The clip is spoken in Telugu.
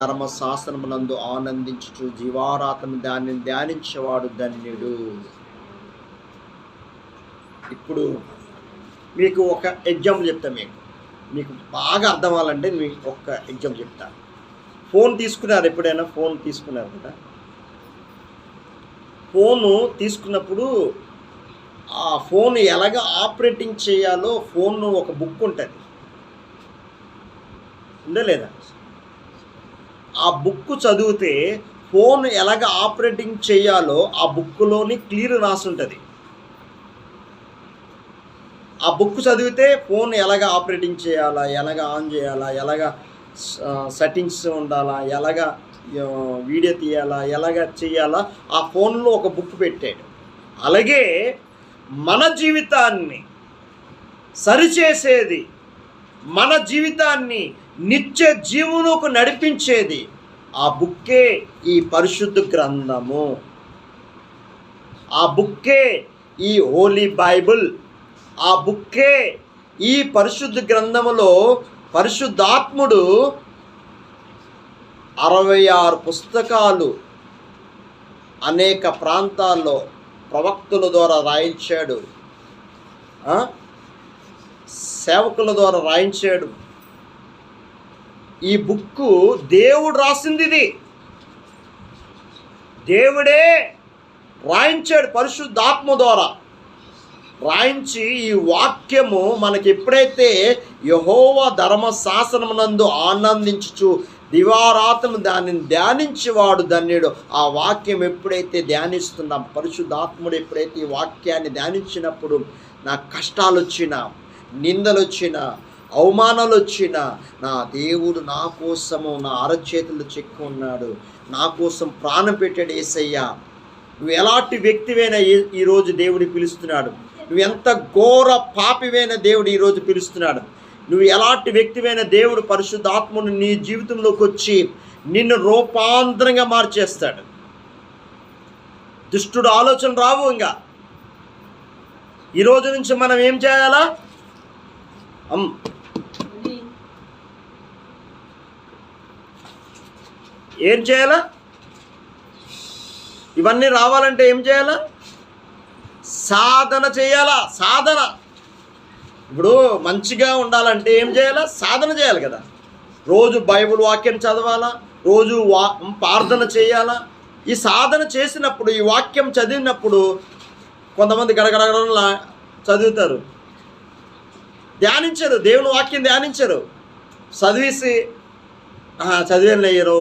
ధర్మశాస్త్రమునందు ఆనందించుచు జీవారాత్మ దాన్ని ధ్యానించేవాడు ధన్యుడు. ఇప్పుడు మీకు ఒక ఎగ్జాంపుల్ చెప్తా. మీకు బాగా అర్థం అవ్వాలంటే మీకు ఒక ఎగ్జాంపుల్ చెప్తా. ఫోన్ తీసుకున్నారు, ఎప్పుడైనా ఫోన్ తీసుకున్నారు కదా. ఫోను తీసుకున్నప్పుడు ఆ ఫోన్ ఎలాగ ఆపరేటింగ్ చేయాలో ఫోన్ ఒక బుక్ ఉంటుంది, ఉందా లేదా? ఆ బుక్ చదివితే ఫోన్ ఎలాగ ఆపరేటింగ్ చేయాలో ఆ బుక్లోని క్లియర్ రాసి ఉంటుంది. ఆ బుక్ చదివితే ఫోన్ ఎలాగ ఆపరేటింగ్ చేయాలా, ఎలాగ ఆన్ చేయాలా, ఎలాగ సెట్టింగ్స్ ఉండాలా, ఎలాగ వీడియో తీయాలా, ఎలాగ చేయాలా ఆ ఫోన్లో ఒక బుక్ పెట్టాడు. అలాగే మన జీవితాన్ని సరిచేసేది, మన జీవితాన్ని నిత్య జీవనకు నడిపించేది ఆ బుక్కే ఈ పరిశుద్ధ గ్రంథము, ఆ బుక్కే ఈ హోలీ బైబుల్, ఆ బుక్కే ఈ పరిశుద్ధ గ్రంథములో పరిశుద్ధాత్ముడు 66 పుస్తకాలు అనేక ప్రాంతాల్లో ప్రవక్తుల ద్వారా రాయించాడు, సేవకుల ద్వారా రాయించాడు. ఈ బుక్కు దేవుడు రాసింది, ఇది దేవుడే రాయించాడు, పరిశుద్ధాత్మ ద్వారా రాయించి ఈ వాక్యము మనకి ఎప్పుడైతే యెహోవా ధర్మశాస్త్రమునందు ఆనందించుచు దివారాత్మ దానిని ధ్యానించేవాడు ధన్యుడు. ఆ వాక్యం ఎప్పుడైతే ధ్యానిస్తున్నాం, పరిశుద్ధాత్ముడు ఎప్పుడైతే ఈ వాక్యాన్ని ధ్యానించినప్పుడు నా కష్టాలు వచ్చినా, నిందలు వచ్చినా, అవమానాలు వచ్చినా, నా దేవుడు నా కోసము నా అరచేతులు చెక్కి ఉన్నాడు, నా కోసం ప్రాణం పెట్టాడు యేసయ్య. నువ్వు ఎలాంటి వ్యక్తివైనా ఈరోజు దేవుడు పిలుస్తున్నాడు. నువ్వు ఎంత ఘోర పాపివైన దేవుడు ఈరోజు పిలుస్తున్నాడు. నువ్వు ఎలాంటి వ్యక్తివైన దేవుడు పరిశుద్ధాత్మను నీ జీవితంలోకి వచ్చి నిన్ను రూపాంతరంగా మార్చేస్తాడు. దుష్టుడు ఆలోచన రావు. ఇంకా ఈరోజు నుంచి మనం ఏం చేయాలా? ఏం చేయాలా? ఇవన్నీ రావాలంటే ఏం చేయాలా? సాధన చేయాలా? సాధన. ఇప్పుడు మంచిగా ఉండాలంటే ఏం చేయాలా? సాధన చేయాలి కదా. రోజు బైబిల్ వాక్యం చదవాలా, రోజు ప్రార్థన చేయాలా. ఈ సాధన చేసినప్పుడు, ఈ వాక్యం చదివినప్పుడు కొంతమంది గడగడగడలా చదువుతారు, ధ్యానించరు, దేవుని వాక్యం ధ్యానించరు. చదివేసి చదివేనయ్యారు